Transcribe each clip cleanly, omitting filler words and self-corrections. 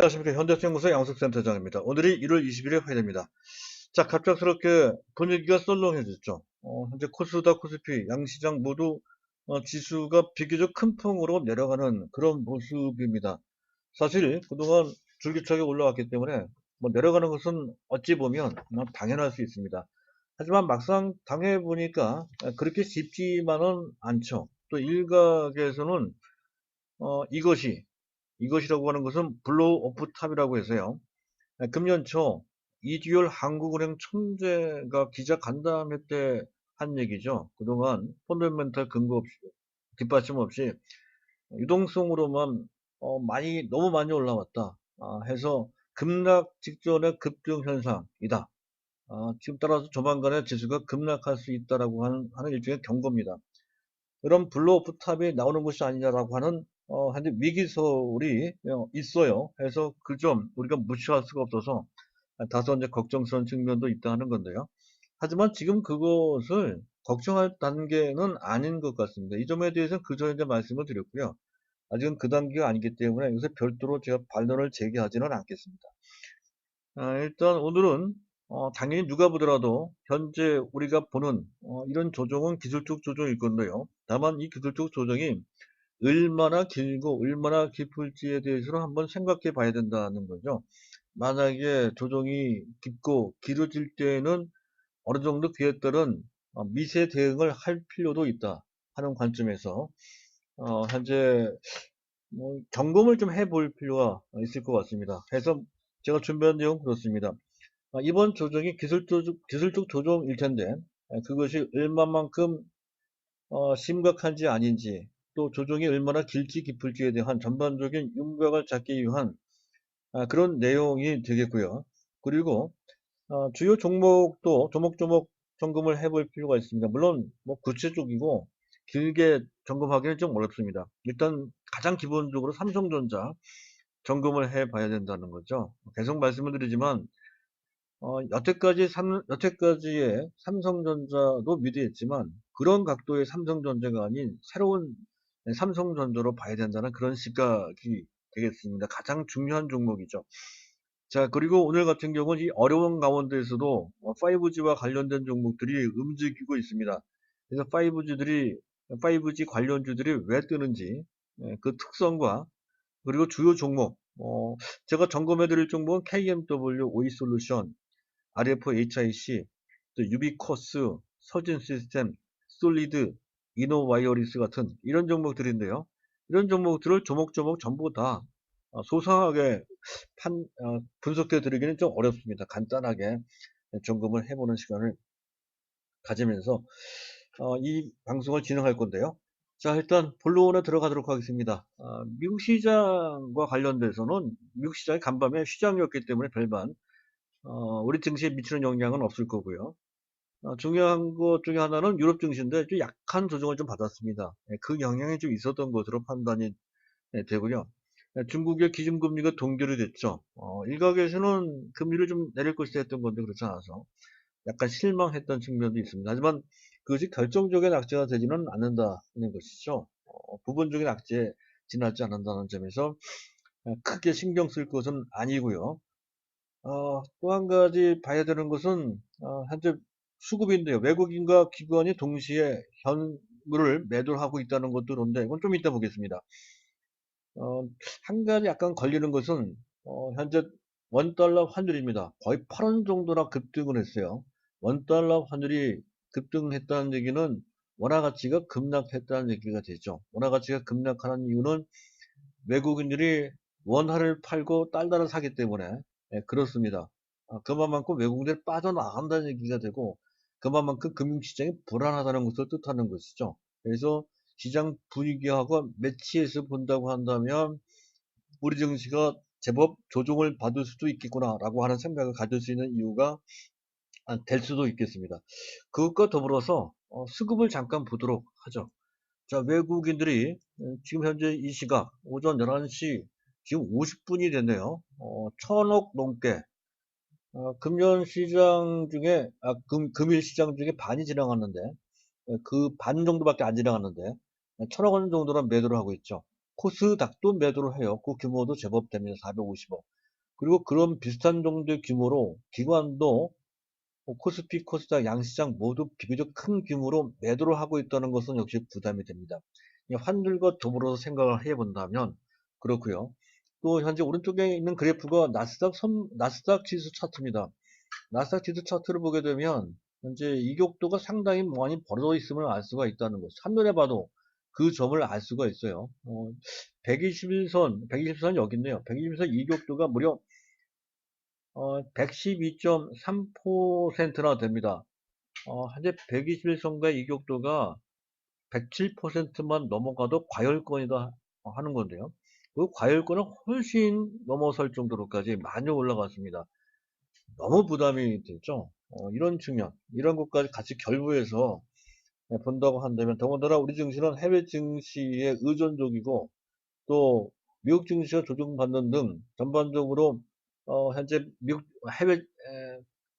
안녕하십니까. 현대생무소 양석센터장입니다. 오늘이 1월 20일의 화요일입니다. 자, 갑작스럽게 분위기가 썰렁해졌죠. 현재 코스닥, 코스피, 양시장 모두 지수가 비교적 큰 폭으로 내려가는 그런 모습입니다. 사실 그동안 줄기차게 올라왔기 때문에 뭐 내려가는 것은 어찌 보면 당연할 수 있습니다. 하지만 막상 당해보니까 그렇게 쉽지만은 않죠. 또 일각에서는 이것이라고 하는 것은 블로우 오프 탑이라고 해서요. 금년 초 이듀얼 한국은행 총재가 기자 간담회 때 한 얘기죠. 그동안 펀더멘탈 근거 없이, 뒷받침 없이 유동성으로만 너무 많이 올라왔다 해서 급락 직전의 급등 현상이다. 지금 따라서 조만간에 지수가 급락할 수 있다라고 하는 일종의 경고입니다. 그런 블로우 오프 탑이 나오는 것이 아니냐라고 하는 현재 위기설이 있어요. 해서 그 점 우리가 무시할 수가 없어서 다소 이제 걱정스러운 측면도 있다 하는 건데요. 하지만 지금 그것을 걱정할 단계는 아닌 것 같습니다. 이 점에 대해서는 그 전에 이제 말씀을 드렸고요. 아직은 그 단계가 아니기 때문에 요새 별도로 제가 반론을 제기하지는 않겠습니다. 일단 오늘은 당연히 누가 보더라도 현재 우리가 보는 이런 조정은 기술적 조정일 건데요. 다만 이 기술적 조정이 얼마나 길고 얼마나 깊을지에 대해서는 한번 생각해 봐야 된다는 거죠. 만약에 조정이 깊고 길어질 때는 어느 정도 그에 따른 미세 대응을 할 필요도 있다 하는 관점에서 현재 뭐 점검을 좀 해볼 필요가 있을 것 같습니다. 그래서 제가 준비한 내용은 그렇습니다. 이번 조정이 기술적 조정일 텐데 그것이 얼마만큼 심각한지 아닌지 또 조정이 얼마나 길지 깊을지에 대한 전반적인 윤곽을 잡기 위한 그런 내용이 되겠고요. 그리고 주요 종목도 조목조목 점검을 해볼 필요가 있습니다. 물론 뭐 구체적이고 길게 점검하기는 좀 어렵습니다. 일단 가장 기본적으로 삼성전자 점검을 해봐야 된다는 거죠. 계속 말씀을 드리지만 여태까지의 삼성전자도 위대했지만 그런 각도의 삼성전자가 아닌 새로운 삼성전자로 봐야 된다는 그런 시각이 되겠습니다. 가장 중요한 종목이죠. 자, 그리고 오늘 같은 경우는 이 어려운 가운데에서도 5G와 관련된 종목들이 움직이고 있습니다. 그래서 5G 관련주들이 왜 뜨는지 그 특성과 그리고 주요 종목 제가 점검해 드릴 종목은 KMW, 오이솔루션, RFHIC, 또 유비코스, 서진시스템, 솔리드, 이노와이어리스 같은 이런 종목들인데요. 이런 종목들을 조목조목 전부 다 소상하게 분석해 드리기는 좀 어렵습니다. 간단하게 점검을 해보는 시간을 가지면서 이 방송을 진행할 건데요. 자, 일단 본론에 들어가도록 하겠습니다. 미국 시장과 관련돼서는 미국 시장이 간밤에 시장이었기 때문에 별반 우리 증시에 미치는 영향은 없을 거고요. 중요한 것 중에 하나는 유럽 증시인데 좀 약한 조정을 좀 받았습니다. 그 영향이 좀 있었던 것으로 판단이 되고요. 중국의 기준금리가 동결이 됐죠. 일각에서는 금리를 좀 내릴 것이다 했던 건데 그렇지 않아서 약간 실망했던 측면도 있습니다. 하지만 그것이 결정적인 악재가 되지는 않는다는 것이죠. 부분적인 악재에 지나지 않는다는 점에서 크게 신경 쓸 것은 아니고요. 또 한 가지 봐야 되는 것은 현재 수급인데요. 외국인과 기관이 동시에 현물을 매도를 하고 있다는 것도 그런데 이건 좀 이따 보겠습니다. 한 가지 약간 걸리는 것은 현재 원달러 환율입니다. 거의 8원 정도나 급등을 했어요. 원달러 환율이 급등했다는 얘기는 원화 가치가 급락했다는 얘기가 되죠. 원화 가치가 급락하는 이유는 외국인들이 원화를 팔고 달러를 사기 때문에 그렇습니다. 그만큼 외국인들이 빠져나간다는 얘기가 되고 그만큼 금융시장이 불안하다는 것을 뜻하는 것이죠. 그래서 시장 분위기하고 매치해서 본다고 한다면 우리 증시가 제법 조정을 받을 수도 있겠구나라고 하는 생각을 가질 수 있는 이유가 될 수도 있겠습니다. 그것과 더불어서 수급을 잠깐 보도록 하죠. 자, 외국인들이 지금 현재 이 시각 오전 11시 지금 50분이 됐네요. 1000억 넘게 금년 시장 중에 금일 시장 중에 반이 지나갔는데 그 반 정도밖에 안 지나갔는데 1000억 원 정도는 매도를 하고 있죠. 코스닥도 매도를 해요. 그 규모도 제법 됩니다. 450억. 그리고 그런 비슷한 정도의 규모로 기관도 코스피, 코스닥, 양시장 모두 비교적 큰 규모로 매도를 하고 있다는 것은 역시 부담이 됩니다. 환율과 더불어서 생각을 해본다면 그렇고요. 또 현재 오른쪽에 있는 그래프가 나스닥 지수 차트입니다. 나스닥 지수 차트를 보게 되면 현재 이격도가 상당히 많이 벌어져 있음을 알 수가 있다는 것. 한눈에 봐도 그 점을 알 수가 있어요. 121선 여기 있네요. 121선 이격도가 무려 112.3%나 됩니다. 현재 121선가의 이격도가 107%만 넘어가도 과열권이다 하는 건데요. 그 과열권은 훨씬 넘어설 정도로까지 많이 올라갔습니다. 너무 부담이 됐죠. 이런 측면, 이런 것까지 같이 결부해서 본다고 한다면 더군다나 우리 증시는 해외 증시에 의존적이고 또 미국 증시가 조정받는 등 전반적으로 현재 미국 해외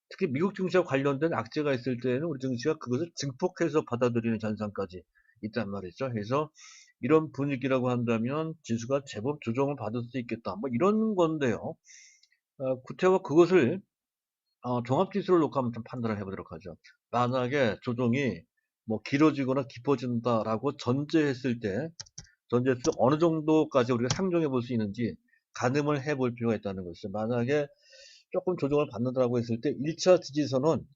특히 미국 증시와 관련된 악재가 있을 때에는 우리 증시가 그것을 증폭해서 받아들이는 현상까지 있단 말이죠. 그래서 이런 분위기라고 한다면 지수가 제법 조정을 받을 수 있겠다. 뭐 이런 건데요. 구체와 그것을 종합지수를 놓고 한번 좀 판단을 해보도록 하죠. 만약에 조정이 뭐 길어지거나 깊어진다라고 전제했을 때 어느 정도까지 우리가 상정해 볼 수 있는지 가늠을 해볼 필요가 있다는 것이죠. 만약에 조금 조정을 받는다고 했을 때 1차 지지선은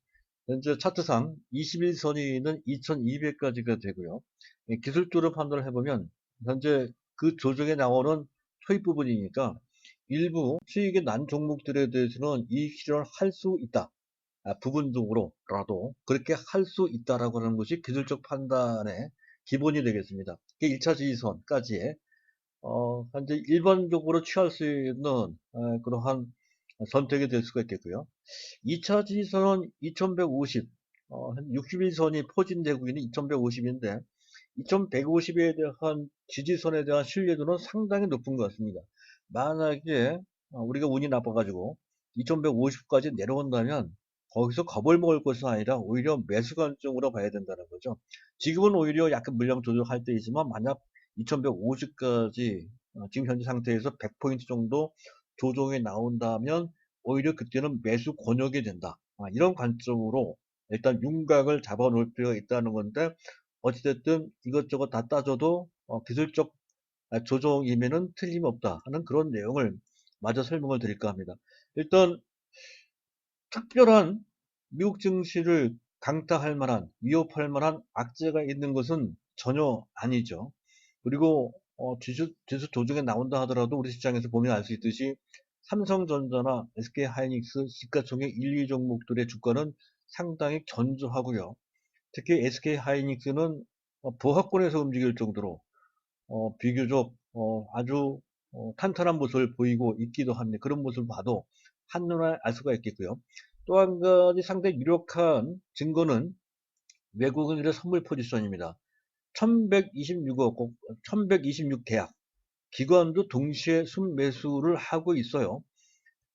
현재 차트상 21선이 2200까지가 되고요. 기술적으로 판단을 해보면 현재 그 조정에 나오는 초입 부분이니까 일부 수익이 난 종목들에 대해서는 이익 실현을 할 수 있다. 부분적으로라도 그렇게 할 수 있다라고 하는 것이 기술적 판단의 기본이 되겠습니다. 1차 지지선까지의 현재 일반적으로 취할 수 있는 그러한 선택이 될 수가 있겠고요. 2차 지지선은 2150, 61선이 포진되고 있는 2150인데 2150에 대한 지지선에 대한 신뢰도는 상당히 높은 것 같습니다. 만약에 우리가 운이 나빠가지고 2150까지 내려온다면 거기서 겁을 먹을 것이 아니라 오히려 매수 관점으로 봐야 된다는 거죠. 지금은 오히려 약간 물량 조정할 때이지만 만약 2150까지 지금 현재 상태에서 100포인트 정도 조정이 나온다면 오히려 그때는 매수 권역이 된다. 이런 관점으로 일단 윤곽을 잡아 놓을 필요가 있다는 건데 어찌됐든 이것저것 다 따져도 기술적 조정이면은 틀림없다 하는 그런 내용을 마저 설명을 드릴까 합니다. 일단 특별한 미국 증시를 강타할 만한, 위협할 만한 악재가 있는 것은 전혀 아니죠. 그리고 지수 조정에 나온다 하더라도 우리 시장에서 보면 알 수 있듯이 삼성전자나 SK하이닉스 시가총액 1, 2 종목들의 주가는 상당히 견조하고요. 특히 SK하이닉스는 보합권에서 움직일 정도로 비교적 아주 탄탄한 모습을 보이고 있기도 합니다. 그런 모습을 봐도 한눈에 알 수가 있겠고요. 또 한 가지 상당히 유력한 증거는 외국인들의 선물 포지션입니다. 1126억, 1126 계약. 기관도 동시에 순매수를 하고 있어요.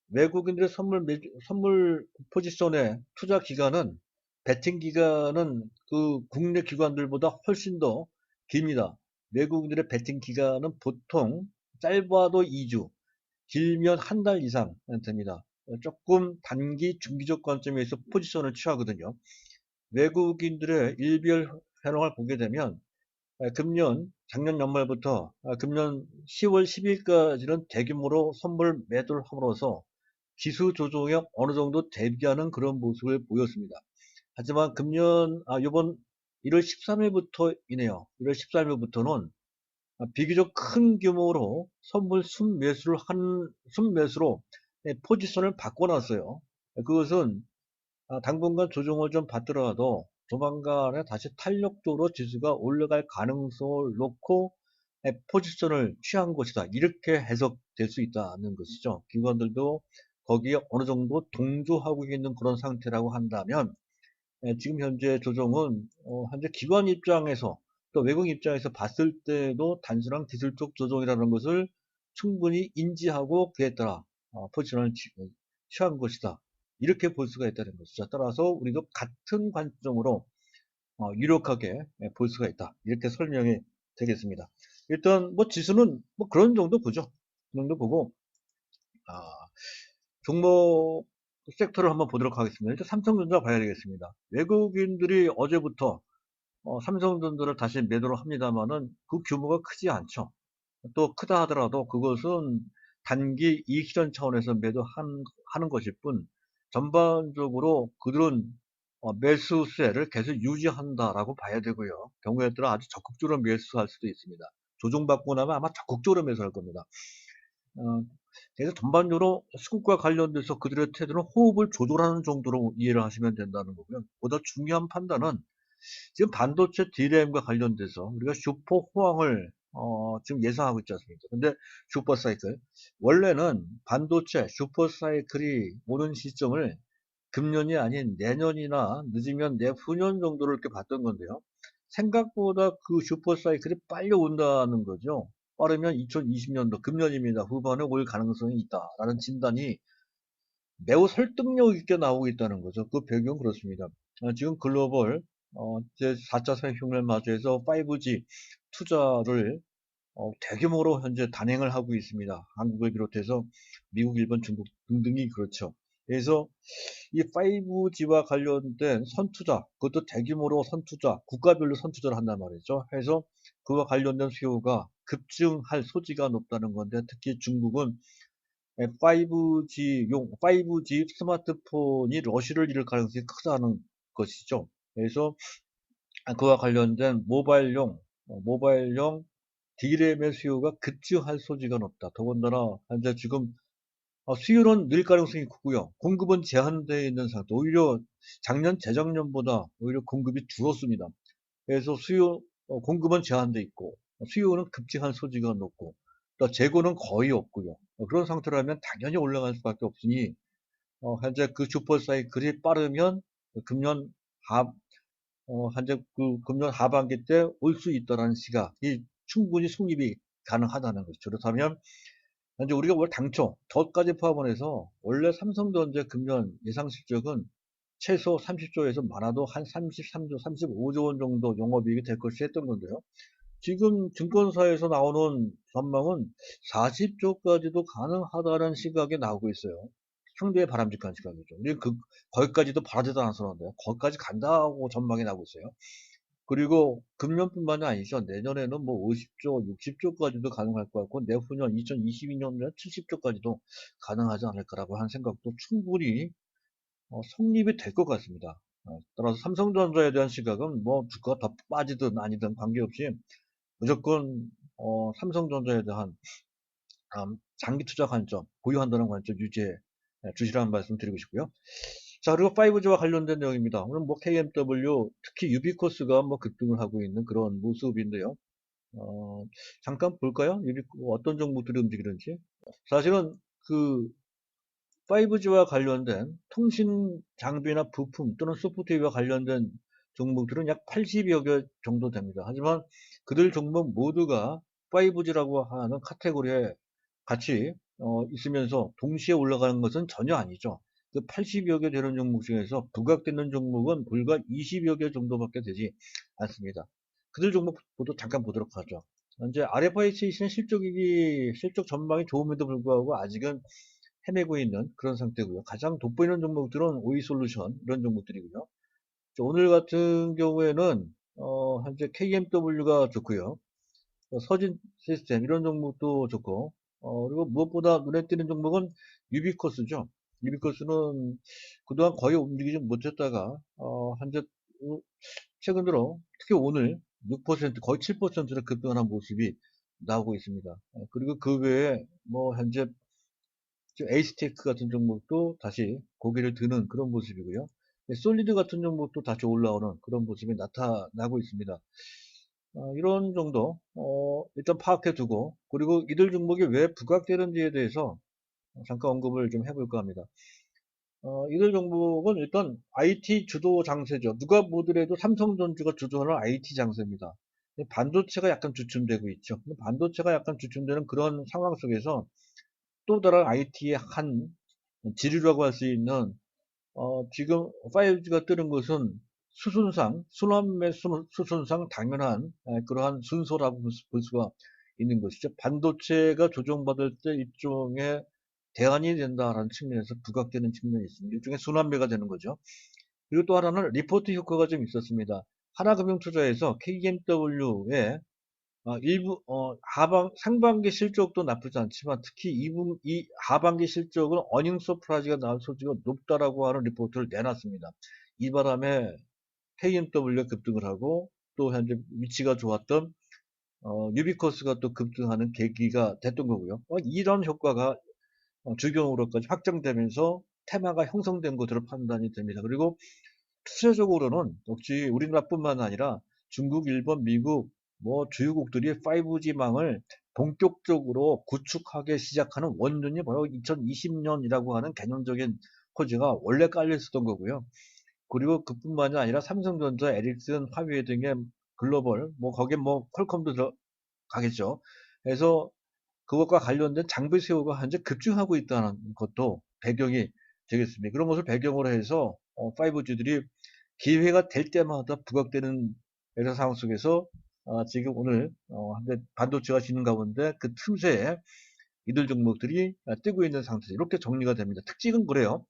외국인들의 선물 포지션의 투자 기간은, 베팅 기간은 그 국내 기관들보다 훨씬 더 깁니다. 외국인들의 베팅 기간은 보통 짧아도 2주, 길면 한 달 이상 됩니다. 조금 단기, 중기적 관점에서 포지션을 취하거든요. 외국인들의 일별 현황을 보게 되면 작년 연말부터 금년 10월 10일까지는 대규모로 선물 매도를 함으로써 지수 조정에 어느 정도 대비하는 그런 모습을 보였습니다. 하지만 이번 1월 13일부터이네요. 1월 13일부터는 비교적 큰 규모로 선물 순매수로 포지션을 바꿔놨어요. 그것은 당분간 조정을 좀 받더라도 조만간에 다시 탄력적으로 지수가 올라갈 가능성을 놓고 포지션을 취한 것이다. 이렇게 해석될 수 있다는 것이죠. 기관들도 거기에 어느 정도 동조하고 있는 그런 상태라고 한다면 지금 현재 조정은 현재 기관 입장에서 또 외국 입장에서 봤을 때도 단순한 기술적 조정이라는 것을 충분히 인지하고 그에 따라 포지션을 취한 것이다. 이렇게 볼 수가 있다는 것이죠. 따라서 우리도 같은 관점으로 유력하게 볼 수가 있다. 이렇게 설명이 되겠습니다. 일단 뭐 지수는 뭐 그런 정도 보죠. 그 정도 보고 종목 섹터를 한번 보도록 하겠습니다. 일단 삼성전자 봐야 되겠습니다. 외국인들이 어제부터 삼성전자를 다시 매도를 합니다만은 그 규모가 크지 않죠. 또 크다 하더라도 그것은 단기 이익 실현 차원에서 하는 것일 뿐, 전반적으로 그들은 매수세를 계속 유지한다라고 봐야 되고요. 경우에 따라 아주 적극적으로 매수할 수도 있습니다. 조정받고 나면 아마 적극적으로 매수할 겁니다. 그래서 전반적으로 수급과 관련돼서 그들의 태도는 호흡을 조절하는 정도로 이해를 하시면 된다는 거고요. 보다 중요한 판단은 지금 반도체 DRAM과 관련돼서 우리가 슈퍼 호황을 지금 예상하고 있지 않습니까? 근데 슈퍼 사이클, 원래는 반도체 슈퍼 사이클이 오는 시점을 금년이 아닌 내년이나 늦으면 내후년 정도를 이렇게 봤던 건데요. 생각보다 그 슈퍼 사이클이 빨리 온다는 거죠. 빠르면 2020년도 금년입니다. 후반에 올 가능성이 있다라는 진단이 매우 설득력 있게 나오고 있다는 거죠. 그 배경은 그렇습니다. 지금 글로벌 제 4차 산업혁명을 맞이해서 5G 투자를 대규모로 현재 단행을 하고 있습니다. 한국을 비롯해서 미국, 일본, 중국 등등이 그렇죠. 그래서 이 5G와 관련된 선투자, 그것도 대규모로 선투자, 국가별로 선투자를 한단 말이죠. 해서 그와 관련된 수요가 급증할 소지가 높다는 건데, 특히 중국은 5G 스마트폰이 러시를 잃을 가능성이 크다는 것이죠. 그래서 그와 관련된 모바일용 D램의 수요가 급증할 소지가 높다. 더군다나 현재 지금 수요는 늘 가능성이 크고요. 공급은 제한되어 있는 상태. 오히려 작년, 재작년보다 오히려 공급이 줄었습니다. 그래서 공급은 제한되어 있고 수요는 급증할 소지가 높고 또 재고는 거의 없고요. 그런 상태라면 당연히 올라갈 수밖에 없으니 현재 그 슈퍼 사이클이 빠르면 금년 하 현재 그 금년 하반기 때 올 수 있다라는 시각이 충분히 성립이 가능하다는 것이죠. 그렇다면 현재 우리가 올 당초 덫까지 포함을 해서 원래 삼성전자 금년 예상 실적은 최소 30조에서 많아도 한 33조, 35조 원 정도 영업이익이 될 것이 했던 건데요. 지금 증권사에서 나오는 전망은 40조까지도 가능하다는 시각이 나오고 있어요. 상당히 바람직한 시각이죠. 우리 거기까지도 바라지도 않았었는데 거기까지 간다고 전망이 나오고 있어요. 그리고 금년뿐만이 아니죠. 내년에는 뭐 50조, 60조까지도 가능할 것 같고 내후년 2022년에 70조까지도 가능하지 않을까라고 하는 생각도 충분히 성립이 될 것 같습니다. 따라서 삼성전자에 대한 시각은 뭐 주가가 더 빠지든 아니든 관계없이 무조건 삼성전자에 대한 장기 투자 관점, 보유한다는 관점 유지해 주시라는 말씀 드리고 싶고요. 자, 그리고 5G와 관련된 내용입니다. 오늘 뭐 KMW, 특히 유비코스가 뭐 급등을 하고 있는 그런 모습인데요. 잠깐 볼까요? 어떤 종목들이 움직이는지. 사실은 그 5G와 관련된 통신 장비나 부품 또는 소프트웨어와 관련된 종목들은 약 80여 개 정도 됩니다. 하지만 그들 종목 모두가 5G라고 하는 카테고리에 같이 있으면서 동시에 올라가는 것은 전혀 아니죠. 그 80여 개 되는 종목 중에서 부각되는 종목은 불과 20여 개 정도밖에 되지 않습니다. 그들 종목 모두 잠깐 보도록 하죠. 현재 RFIC는 실적 전망이 좋음에도 불구하고 아직은 헤매고 있는 그런 상태고요. 가장 돋보이는 종목들은 오이솔루션 이런 종목들이고요. 오늘 같은 경우에는 현재 KMW가 좋고요. 서진 시스템 이런 종목도 좋고 그리고 무엇보다 눈에 띄는 종목은 유비코스죠. 유비코스는 그동안 거의 움직이지 못했다가 현재 최근 들어 특히 오늘 6% 거의 7%를 급등하는 모습이 나오고 있습니다. 그리고 그 외에 뭐 현재 에이스테크 같은 종목도 다시 고개를 드는 그런 모습이고요. 솔리드 같은 종목도 다시 올라오는 그런 모습이 나타나고 있습니다. 이런 정도 일단 파악해 두고 그리고 이들 종목이 왜 부각되는지에 대해서 잠깐 언급을 좀 해볼까 합니다. 이들 종목은 일단 IT 주도 장세죠. 누가 보더라도 삼성전자가 주도하는 IT 장세입니다. 반도체가 약간 주춤되고 있죠. 반도체가 약간 주춤되는 그런 상황 속에서 또 다른 IT의 한 지류라고 할 수 있는 지금 5G가 뜨는 것은 순환매 수순상 당연한 그러한 순서라고 볼 수가 있는 것이죠. 반도체가 조정받을 때 일종의 대안이 된다라는 측면에서 부각되는 측면이 있습니다. 일종의 순환매가 되는 거죠. 그리고 또 하나는 리포트 효과가 좀 있었습니다. 하나금융투자에서 KMW의 일부 상반기 실적도 나쁘지 않지만 특히 이 하반기 실적은 어닝 서프라이즈가 나올 소지가 높다라고 하는 리포트를 내놨습니다. 이 바람에 KMW가 급등을 하고 또 현재 위치가 좋았던 유비코스가 또 급등하는 계기가 됐던 거고요. 이런 효과가 주경으로까지 확장되면서 테마가 형성된 것으로 판단이 됩니다. 그리고 추세적으로는 역시 우리나라뿐만 아니라 중국, 일본, 미국 뭐 주요국들이 5G망을 본격적으로 구축하기 시작하는 원년이 바로 2020년이라고 하는 개념적인 호재가 원래 깔려 있었던 거고요. 그리고 그뿐만이 아니라 삼성전자, 에릭슨, 화웨이 등의 글로벌 뭐 거기에 뭐 퀄컴도 들어가겠죠. 그래서 그것과 관련된 장비 수요가 현재 급증하고 있다는 것도 배경이 되겠습니다. 그런 것을 배경으로 해서 5G들이 기회가 될 때마다 부각되는 회사 상황 속에서 지금 오늘 반도체가 지는 가운데 그 틈새에 이들 종목들이 뜨고 있는 상태 이렇게 정리가 됩니다. 특징은 그래요.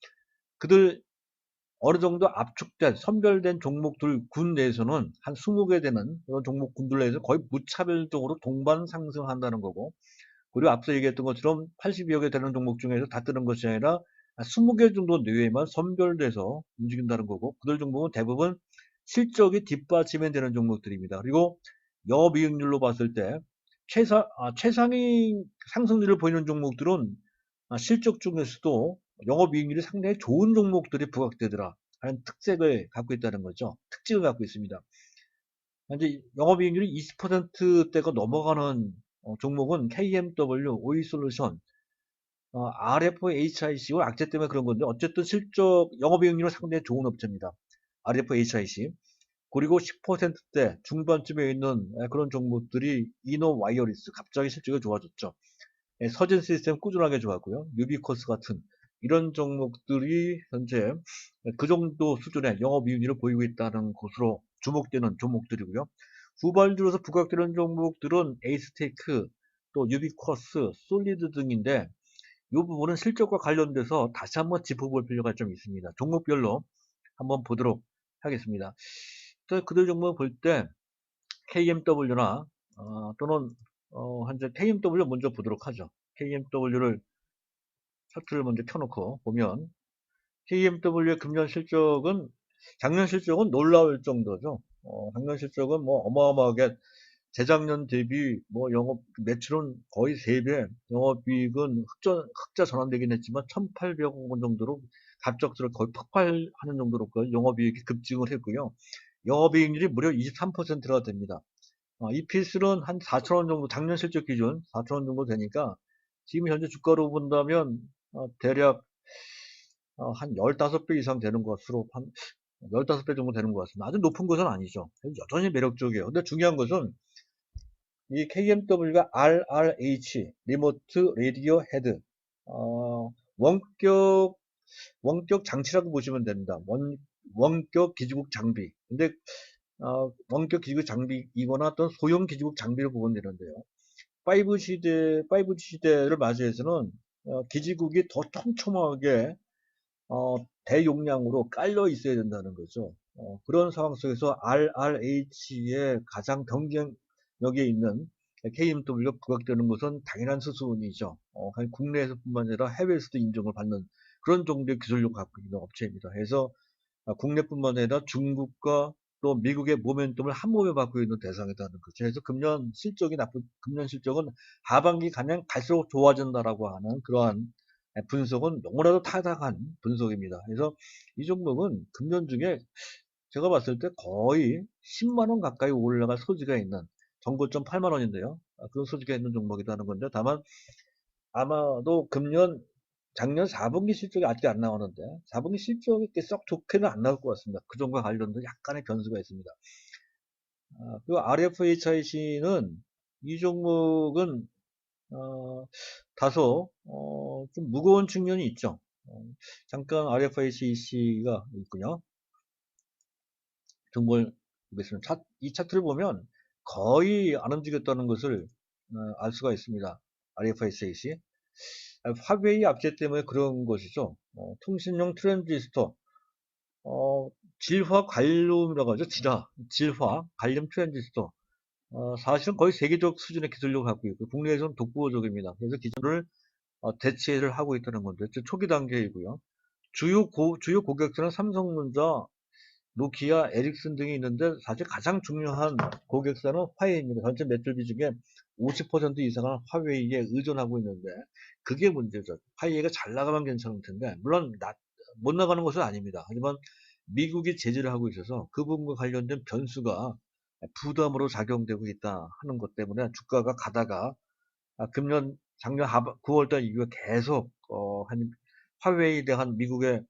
그들 어느 정도 압축된 선별된 종목들 군 내에서는 한 20개 되는 그런 종목군들 내에서 거의 무차별적으로 동반 상승한다는 거고 그리고 앞서 얘기했던 것처럼 80여 개 되는 종목 중에서 다 뜨는 것이 아니라 20개 정도 내외만 선별돼서 움직인다는 거고 그들 종목은 대부분 실적이 뒷받침이 되는 종목들입니다. 그리고 영업이익률로 봤을 때 최상위 상승률을 보이는 종목들은 실적 중에서도 영업이익률이 상당히 좋은 종목들이 부각되더라 하는 특색을 갖고 있다는 거죠. 특징을 갖고 있습니다. 현재 영업이익률이 20%대가 넘어가는 종목은 KMW, 오이솔루션, RFHIC, 악재 때문에 그런 건데 어쨌든 실적 영업이익률은 상당히 좋은 업체입니다. RFHIC. 그리고 10%대 중반쯤에 있는 그런 종목들이 이노와이어리스 갑자기 실적이 좋아졌죠. 서진 시스템 꾸준하게 좋았고요. 유비코스 같은 이런 종목들이 현재 그 정도 수준의 영업이익률을 보이고 있다는 것으로 주목되는 종목들이고요. 후반주로서 부각되는 종목들은 에이스테이크, 또 유비코스, 솔리드 등인데 이 부분은 실적과 관련돼서 다시 한번 짚어볼 필요가 좀 있습니다. 종목별로 한번 보도록 하겠습니다. 그들 종목 볼 때 KMW나 또는 현재 KMW 먼저 보도록 하죠. KMW를 차트를 먼저 켜놓고 보면 KMW의 금년 실적은 작년 실적은 놀라울 정도죠. 작년 실적은 뭐 어마어마하게 재작년 대비 뭐 영업 매출은 거의 3배, 영업이익은 흑자 전환되긴 했지만 1,800억 원 정도로 갑작스럽게 거의 폭발하는 정도로 영업이익이 급증을 했고요. 영업이익률이 무려 23%가 됩니다. EPS는 한 4,000원 정도, 작년 실적 기준 4,000원 정도 되니까 지금 현재 주가로 본다면 대략 한 15배 이상 되는 것으로 한 15배 정도 되는 것 같습니다. 아주 높은 것은 아니죠. 여전히 매력적이에요. 근데 중요한 것은 이 KMW가 RRH, 리모트 레디오 헤드, 원격, 원격 장치라고 보시면 됩니다. 원격 기지국 장비. 근데, 원격 기지국 장비이거나 어떤 소형 기지국 장비를 보면 되는데요. 5G 시대를 맞이해서는, 기지국이 더 촘촘하게 대용량으로 깔려 있어야 된다는 거죠. 그런 상황 속에서 RRH의 가장 경쟁력에 있는 KMW가 부각되는 것은 당연한 수순이죠. 국내에서뿐만 아니라 해외에서도 인정을 받는 그런 정도의 기술력을 갖고 있는 업체입니다. 그래서 국내뿐만 아니라 중국과 또 미국의 모멘텀을 한 몸에 받고 있는 대상이라는 거죠. 그래서 금년 실적은 하반기 가면 갈수록 좋아진다라고 하는 그러한 분석은 너무나도 타당한 분석입니다. 그래서 이 종목은 금년 중에 제가 봤을 때 거의 10만 원 가까이 올라갈 소지가 있는 정고점 8만 원인데요. 그런 소지가 있는 종목이라는 건데 다만 아마도 작년 4분기 실적이 아직 안 나오는데 4분기 실적이 썩 좋게는 안 나올 것 같습니다. 그 점과 관련된 약간의 변수가 있습니다. 그리고 RFHIC는 이 종목은 다소 좀 무거운 측면이 있죠. 잠깐 RFIC가 있군요. 정말 보겠습니다. 이 차트를 보면 거의 안 움직였다는 것을 알 수가 있습니다. RFIC. 화웨이 압제 때문에 그런 것이죠. 통신용 트랜지스터, 어, 질화 갈륨이라고 하죠. 질화 갈륨 트랜지스터. 사실은 거의 세계적 수준의 기술력을 갖고 있고 국내에서는 독보적입니다. 그래서 기존을 대체를 하고 있다는 건데 초기 단계이고요. 주요 고객사는 삼성전자, 노키아, 에릭슨 등이 있는데 사실 가장 중요한 고객사는 화웨이입니다. 전체 매출비 중에 50% 이상은 화웨이에 의존하고 있는데 그게 문제죠. 화웨이가 잘 나가면 괜찮을 텐데 물론 못 나가는 것은 아닙니다. 하지만 미국이 제재를 하고 있어서 그 부분과 관련된 변수가 부담으로 작용되고 있다 하는 것 때문에 주가가 가다가 작년 9월달 이후에 계속 한 화웨이에 대한 미국의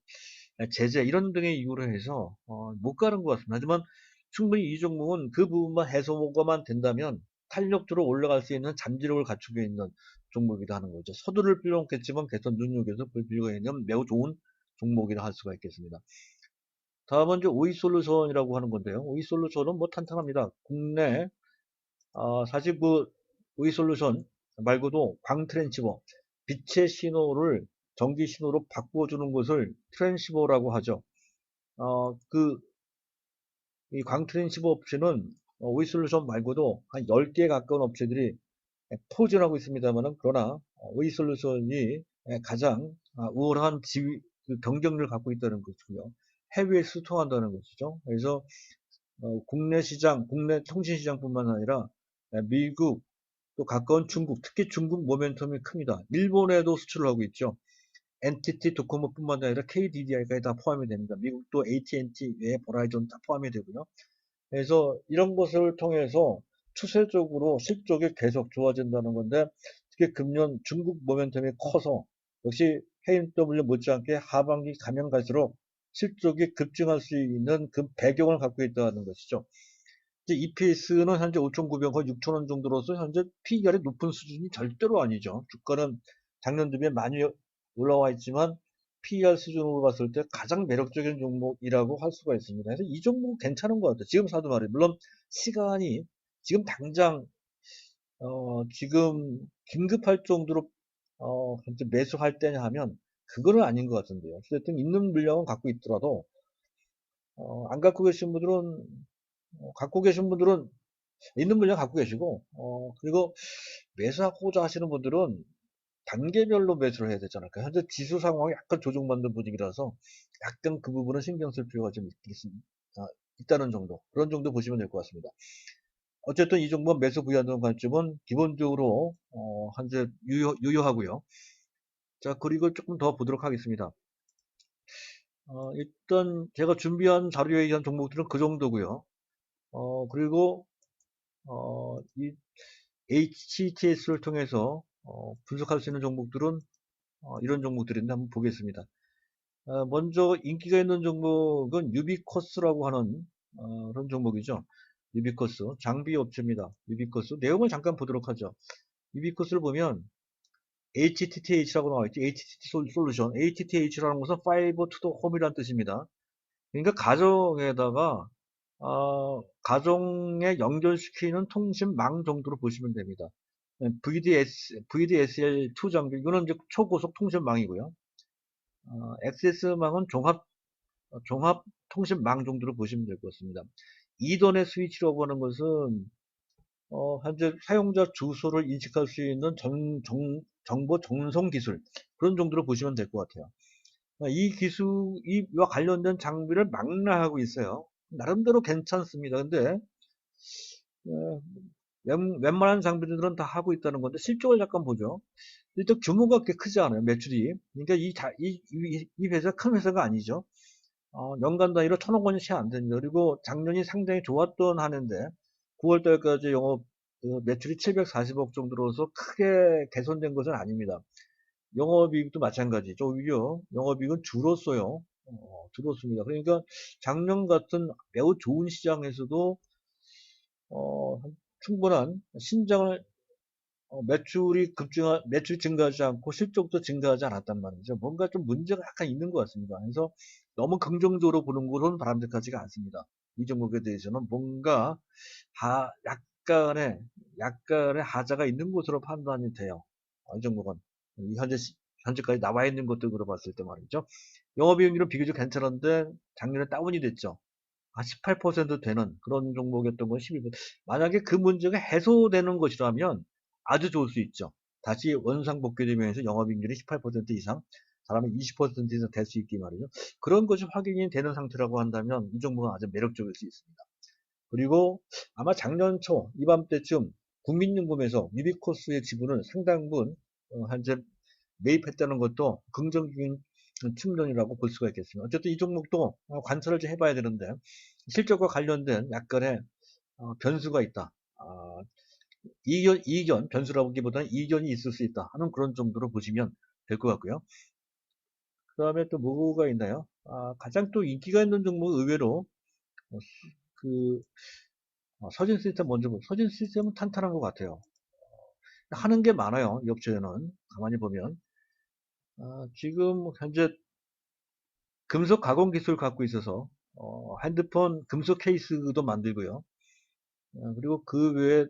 제재 이런 등의 이유로 해서 못 가는 것 같습니다. 하지만 충분히 이 종목은 그 부분만 해소가 된다면 탄력적으로 올라갈 수 있는 잠재력을 갖추고 있는 종목이다 하는 거죠. 서두를 필요 없겠지만 개선 눈여겨서 볼 필요가 있는 매우 좋은 종목이라 할 수가 있겠습니다. 다음은 이제 오이솔루션이라고 하는 건데요. 오이솔루션은 뭐 탄탄합니다. 국내 사실 그 오이솔루션 말고도 광트랜시버 빛의 신호를 전기 신호로 바꿔주는 것을 트랜시버라고 하죠. 이 광트랜시버 업체는 오이솔루션 말고도 한 10개 가까운 업체들이 포진하고 있습니다만은 그러나 오이솔루션이 가장 우월한 그 경쟁력을 갖고 있다는 것이고요. 해외에 수통한다는 것이죠. 그래서 국내 시장, 국내 통신 시장뿐만 아니라 미국, 또 가까운 중국, 특히 중국 모멘텀이 큽니다. 일본에도 수출을 하고 있죠. NTT 도코모뿐만 아니라 KDDI까지 다 포함이 됩니다. 미국도 AT&T 외에 버라이전 다 포함이 되고요. 그래서 이런 것을 통해서 추세적으로 실적이 계속 좋아진다는 건데 특히 금년 중국 모멘텀이 커서 역시 KMW 못지않게 하반기 가면 갈수록 실적이 급증할 수 있는 그 배경을 갖고 있다는 것이죠. 이제 EPS는 현재 5,900원, 거의 6,000원 정도로서 현재 PER이 높은 수준이 절대로 아니죠. 주가는 작년 대비 많이 올라와 있지만 PER 수준으로 봤을 때 가장 매력적인 종목이라고 할 수가 있습니다. 그래서 이 종목 괜찮은 것 같아요. 지금 사도 말이에요. 물론 시간이 지금 당장 지금 긴급할 정도로 현재 매수할 때냐 하면 그거는 아닌 것 같은데요. 어쨌든 있는 물량은 갖고 있더라도 안 갖고 계신 분들은 있는 물량 갖고 계시고, 그리고 매수하고자 하시는 분들은 단계별로 매수를 해야 되잖아요. 현재 지수 상황이 약간 조정받는 분위기라서 약간 그 부분은 신경 쓸 필요가 좀 있다는 정도. 그런 정도 보시면 될 것 같습니다. 어쨌든 이 종목 매수 부위한다는 관점은 기본적으로, 현재 유효하고요. 자, 그리고 조금 더 보도록 하겠습니다. 일단 제가 준비한 자료에 의한 종목들은 그 정도고요. 그리고, 이 HTS를 통해서 분석할 수 있는 종목들은 이런 종목들인데 한번 보겠습니다. 먼저 인기가 있는 종목은 유비커스라고 하는 그런 종목이죠. 유비커스 장비 업체입니다. 유비커스 내용을 잠깐 보도록 하죠. 유비커스를 보면 HTTH라고 나와 있죠. HTT 솔루션. HTTH라는 것은 Fiber to the Home이라는 뜻입니다. 그러니까 가정에 연결시키는 통신망 정도로 보시면 됩니다. VDSL2 장비, 이거는 이제 초고속 통신망이고요. 액세스망은 종합 통신망 정도로 보시면 될 것 같습니다. 이더넷 스위치라고 하는 것은 현재 사용자 주소를 인식할 수 있는 정보 전송 기술 그런 정도로 보시면 될 것 같아요. 이 기술이와 관련된 장비를 망라하고 있어요. 나름대로 괜찮습니다. 근데 어, 웬만한 장비들은 다 하고 있다는 건데 실적을 잠깐 보죠. 일단 규모가 그렇게 크지 않아요. 매출이. 그러니까 이 회사가 큰 회사가 아니죠. 연간 단위로 1,000억 원이 채 안 됩니다. 그리고 작년이 상당히 좋았던 한 해인데 9월 달까지 매출이 740억 정도로서 크게 개선된 것은 아닙니다. 영업이익도 마찬가지죠. 오히려 영업이익은 줄었어요. 줄었습니다. 그러니까 작년 같은 매우 좋은 시장에서도 어, 충분한 신장을 매출이 증가하지 않고 실적도 증가하지 않았단 말이죠. 뭔가 좀 문제가 약간 있는 것 같습니다. 그래서 너무 긍정적으로 보는 것은 바람직하지가 않습니다. 이 종목에 대해서는 뭔가 약간의 하자가 있는 것으로 판단이 돼요. 이 종목은. 현재까지 나와 있는 것들로 봤을 때 말이죠. 영업이익률은 비교적 괜찮은데 작년에 다운이 됐죠. 18% 되는 그런 종목이었던 건 12%. 만약에 그 문제가 해소되는 것이라면 아주 좋을 수 있죠. 다시 원상복귀되면서 영업이익률이 18% 이상, 사람이 20% 이상 될 수 있기 말이죠. 그런 것이 확인이 되는 상태라고 한다면 이 종목은 아주 매력적일 수 있습니다. 그리고 아마 작년 초 이맘때쯤 국민연금에서 유비코스의 지분을 상당 부분 현재 매입했다는 것도 긍정적인 측면이라고 볼 수가 있겠습니다. 어쨌든 이 종목도 관찰을 좀 해봐야 되는데 실적과 관련된 약간의 변수가 있다. 이견, 변수라고 하기보다는 이견이 있을 수 있다 하는 그런 정도로 보시면 될 것 같고요. 그 다음에 또 뭐가 있나요? 가장 또 인기가 있는 종목 의외로 그 서진 시스템 먼저 보면 서진 시스템은 탄탄한 것 같아요. 하는 게 많아요. 이 업체는 가만히 보면 지금 현재 금속 가공 기술을 갖고 있어서 핸드폰 금속 케이스도 만들고요. 그리고 그 외에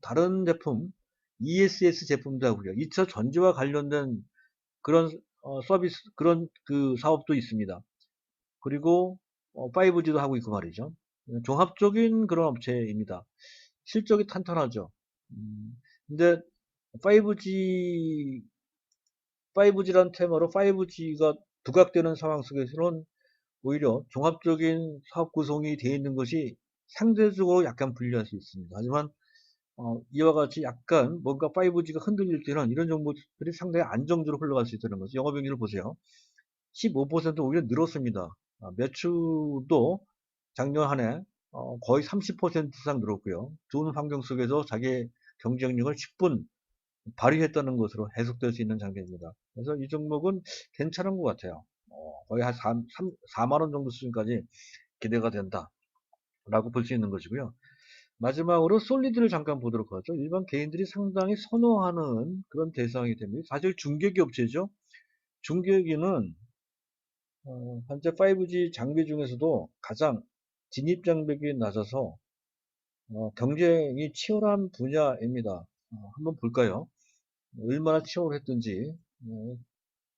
다른 제품 ESS 제품도 하고요. 2차 전지와 관련된 그런 서비스 그런 그 사업도 있습니다. 그리고 5G도 하고 있고 말이죠. 종합적인 그런 업체입니다. 실적이 탄탄하죠. 근데 5G 5G란 테마로 5G가 부각되는 상황 속에서는 오히려 종합적인 사업 구성이 되어 있는 것이 상대적으로 약간 불리할 수 있습니다. 하지만 이와 같이 약간 뭔가 5G가 흔들릴 때는 이런 정보들이 상당히 안정적으로 흘러갈 수 있다는 거죠. 영업이익률을 보세요. 15% 오히려 늘었습니다. 매출도 작년 한 해 거의 30% 이상 늘었고요. 좋은 환경 속에서 자기의 경쟁력을 10분 발휘했다는 것으로 해석될 수 있는 장면입니다. 그래서 이 종목은 괜찮은 것 같아요. 거의 한 4만 원 정도 수준까지 기대가 된다라고 볼 수 있는 것이고요. 마지막으로 솔리드를 잠깐 보도록 하죠. 일반 개인들이 상당히 선호하는 그런 대상이 됩니다. 사실 중계기 업체죠. 중계기는 현재 5G 장비 중에서도 가장 진입 장벽이 낮아서 경쟁이 치열한 분야입니다. 한번 볼까요? 얼마나 치열했든지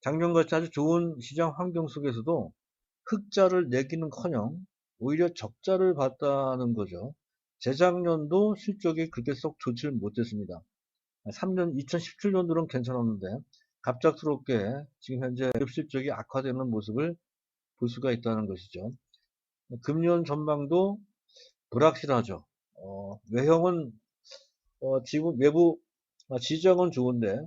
작년같이 아주 좋은 시장 환경 속에서도 흑자를 내기는커녕 오히려 적자를 봤다는 거죠. 재작년도 실적이 그렇게 썩 좋지 못했습니다. 2017년도는 괜찮았는데 갑작스럽게 지금 현재 실적이 악화되는 모습을 볼 수가 있다는 것이죠. 금년 전망도 불확실하죠. 외형은 지금 외부 지정은 좋은데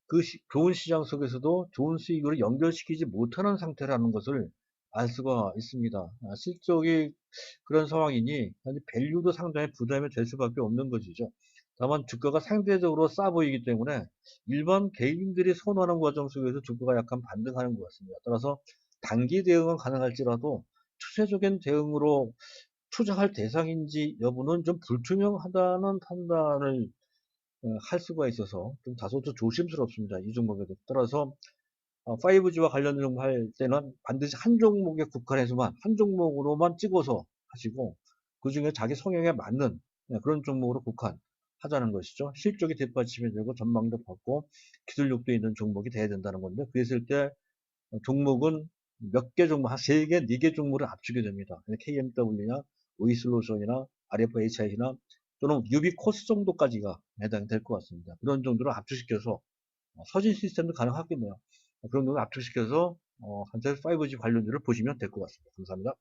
그 좋은 시장 속에서도 좋은 수익으로 연결시키지 못하는 상태라는 것을 알 수가 있습니다. 실적이 그런 상황이니 밸류도 상당히 부담이 될 수밖에 없는 것이죠. 다만 주가가 상대적으로 싸 보이기 때문에 일반 개인들이 선호하는 과정 속에서 주가가 약간 반등하는 것 같습니다. 따라서 단기 대응은 가능할지라도 추세적인 대응으로 투자할 대상인지 여부는 좀 불투명하다는 판단을 할 수가 있어서 좀 다소 좀 조심스럽습니다. 이 종목에도. 따라서 5G와 관련 종목 할 때는 반드시 한 종목에 국한해서만 한 종목으로만 찍어서 하시고 그 중에 자기 성향에 맞는 그런 종목으로 국한하자는 것이죠. 실적이 뒷받침이 되고 전망도 받고 기술력도 있는 종목이 돼야 된다는 건데 그랬을 때 종목은 몇 개 종목, 한 3개, 4개 종목을 합치게 됩니다. KMW나 오이슬로션이나 RFHI나 또는 유비코스 정도까지가 해당될 것 같습니다. 그런 정도로 압축시켜서 서진 시스템도 가능하겠네요. 그런 정도 압축시켜서 한테 5G 관련주를 보시면 될 것 같습니다. 감사합니다.